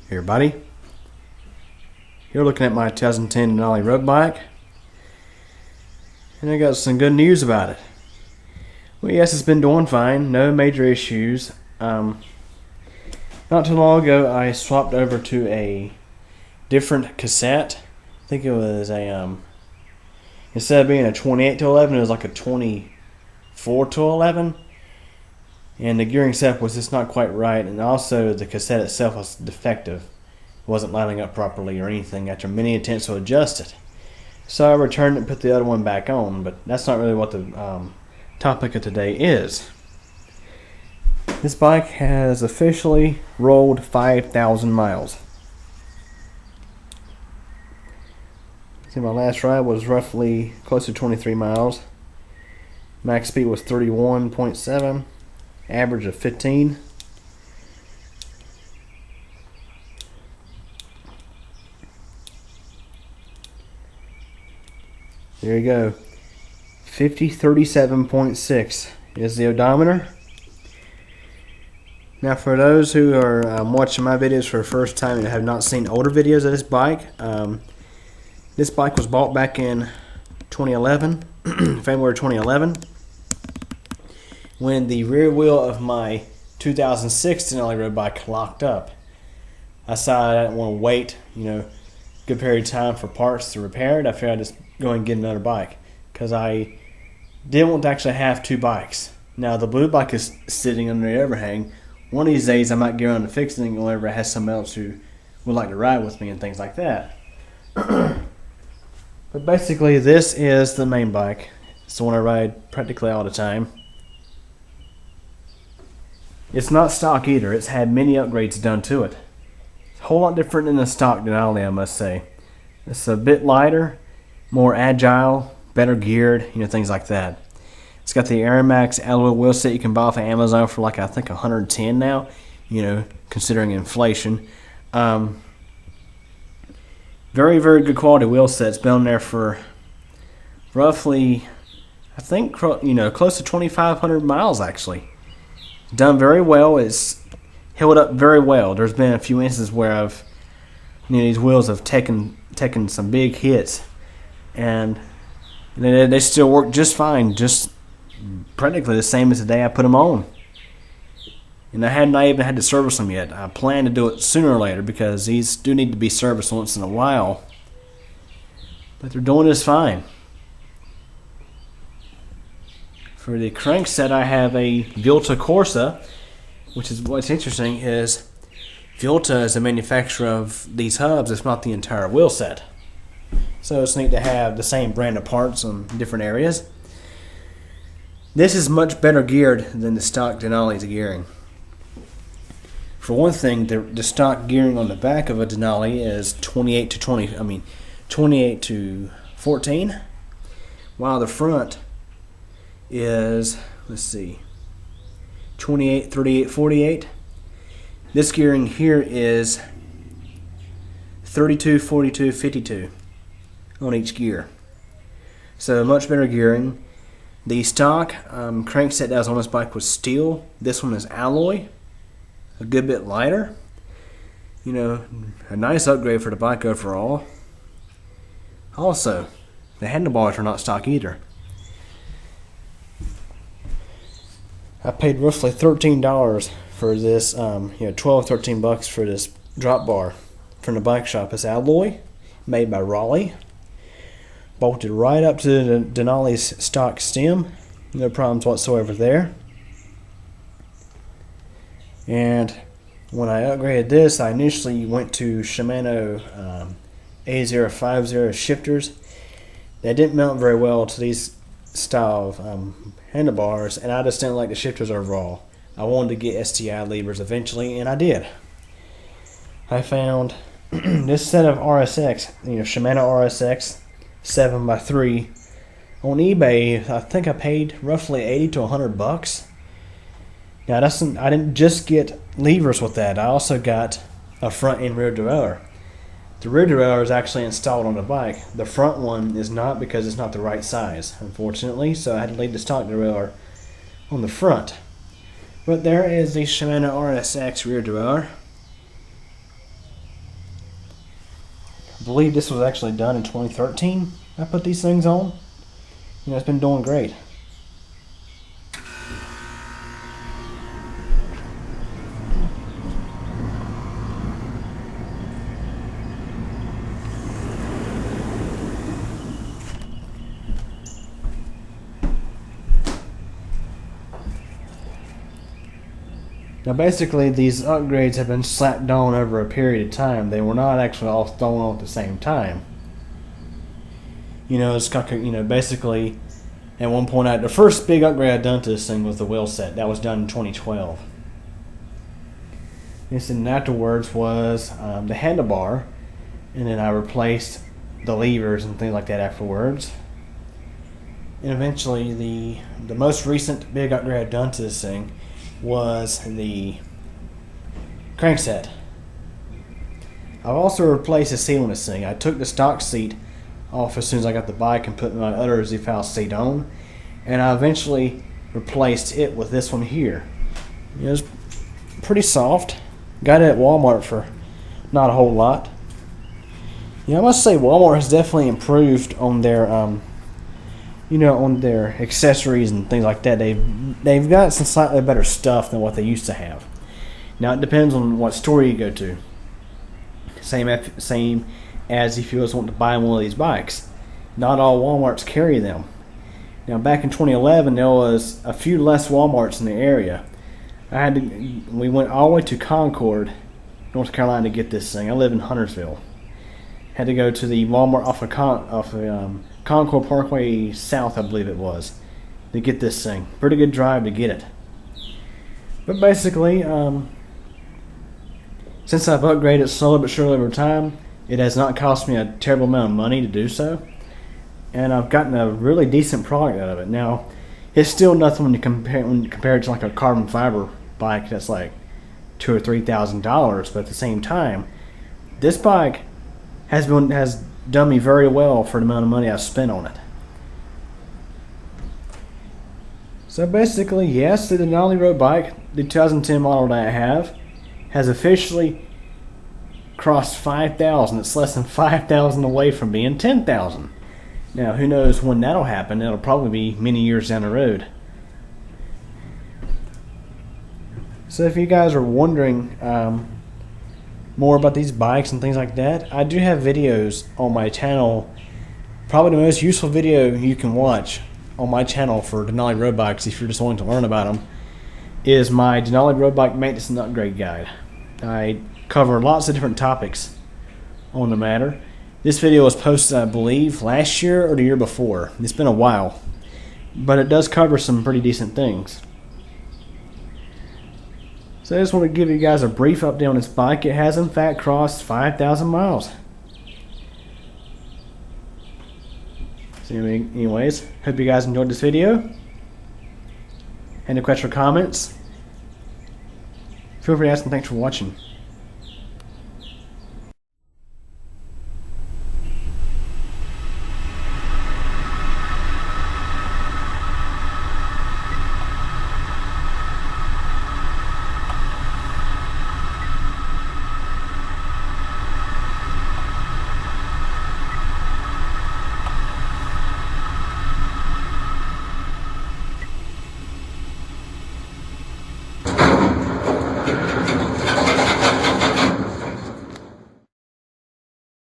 Hey everybody, you're looking at my 2010 Denali road bike, and I got some good news about it. Well, yes, it's been doing fine, no major issues. Not too long ago, I swapped over to a different cassette. I think it was a instead of being a 28 to 11, it was like a 24 to 11. And the gearing setup was just not quite right, and also the cassette itself was defective. It wasn't lining up properly or anything after many attempts to adjust it. So I returned it and put the other one back on, but that's not really what the topic of today is. This bike has officially rolled 5,000 miles. See, my last ride was roughly close to 23 miles. Max speed was 31.7. Average of 15. There you go. 5037.6 is the odometer. Now, for those who are watching my videos for the first time and have not seen older videos of this bike was bought back in 2011, February 2011. When the rear wheel of my 2006 Denali road bike locked up. I decided I didn't want to wait, good period of time for parts to repair it. I figured I'd just go and get another bike because I didn't want to actually have two bikes. Now, the blue bike is sitting under the overhang. One of these days I might get around to fixing it whenever I have someone else who would like to ride with me and things like that. But basically, this is the main bike. It's the one I ride practically all the time. It's not stock either. It's had many upgrades done to it. It's a whole lot different than the stock Denali, I must say. It's a bit lighter, more agile, better geared, things like that. It's got the Aeromax alloy wheel set you can buy off of Amazon for like I think 110 now, considering inflation. Very, very good quality wheel set. It's been on there for roughly, I think, close to 2,500 miles actually. Done very well. It's held up very well. There's been a few instances where these wheels have taken some big hits, and they still work just fine, just practically the same as the day I put them on. And I hadn't even had to service them yet. I plan to do it sooner or later because these do need to be serviced once in a while. But they're doing just fine. For the crankset, I have a Volta Corsa, which is what's interesting is Volta is the manufacturer of these hubs. It's not the entire wheel set. So it's neat to have the same brand of parts on different areas. This is much better geared than the stock Denali's gearing. For one thing, the stock gearing on the back of a Denali is 28 to 14, while the front is, 28, 38, 48. This gearing here is 32, 42, 52 on each gear. So much better gearing. The stock crankset that was on this bike was steel. This one is alloy, a good bit lighter. A nice upgrade for the bike overall. Also, the handlebars are not stock either. I paid roughly $13 for this, $12-13 for this drop bar from the bike shop. It's alloy, made by Raleigh. Bolted right up to the Denali's stock stem. No problems whatsoever there. And when I upgraded this, I initially went to Shimano A050 shifters. They didn't mount very well to these style of handlebars, and I just didn't like the shifters overall. I wanted to get STI levers eventually, and I did. I found this set of RSX, Shimano RSX 7x3 on eBay. I think I paid roughly $80 to $100. Now, I didn't just get levers with that. I also got a front and rear derailleur. The rear derailleur is actually installed on the bike. The front one is not because it's not the right size, unfortunately, so I had to leave the stock derailleur on the front. But there is the Shimano RSX rear derailleur. believe this was actually done in 2013. I put these things on. You know, it's been doing great. Now basically these upgrades have been slapped on over a period of time. They were not actually all thrown on at the same time. You know, it's got, you know, basically at one point the first big upgrade I done to this thing was the wheel set. That was done in 2012. And then afterwards was the handlebar, and then I replaced the levers and things like that afterwards. And eventually the most recent big upgrade I've done to this thing was the crankset. I've also replaced the seat on this thing. I took the stock seat off as soon as I got the bike and put my other Z-File seat on, and I eventually replaced it with this one here. You know, it's pretty soft. Got it at Walmart for not a whole lot. Yeah, I must say Walmart has definitely improved on their you know, on their accessories and things like that. They've got some slightly better stuff than what they used to have. Now it depends on what store you go to. Same as if you was wanting to buy one of these bikes. Not all Walmarts carry them. Now back in 2011 there was a few less Walmarts in the area. We went all the way to Concord, North Carolina to get this thing. I live in Huntersville. Had to go to the Walmart off of Concord Parkway South, I believe it was, to get this thing. Pretty good drive to get it. But basically, since I've upgraded slowly but surely over time, it has not cost me a terrible amount of money to do so, and I've gotten a really decent product out of it. Now, it's still nothing when you compare it to like a carbon fiber bike that's like $2,000 or $3,000, but at the same time, this bike has done me very well for the amount of money I've spent on it. So basically, yes, the Denali road bike, the 2010 model that I have, has officially crossed 5,000. It's less than 5,000 away from being 10,000. Now, who knows when that'll happen? It'll probably be many years down the road. So if you guys are wondering more about these bikes and things like that, I do have videos on my channel. Probably the most useful video you can watch on my channel for Denali road bikes, if you're just wanting to learn about them, is my Denali road bike maintenance and upgrade guide. I cover lots of different topics on the matter. This video was posted, I believe, last year or the year before. It's been a while, but it does cover some pretty decent things. So I just want to give you guys a brief update on this bike. It has in fact crossed 5,000 miles. So anyways, hope you guys enjoyed this video. Any questions or comments? Feel free to ask, and thanks for watching.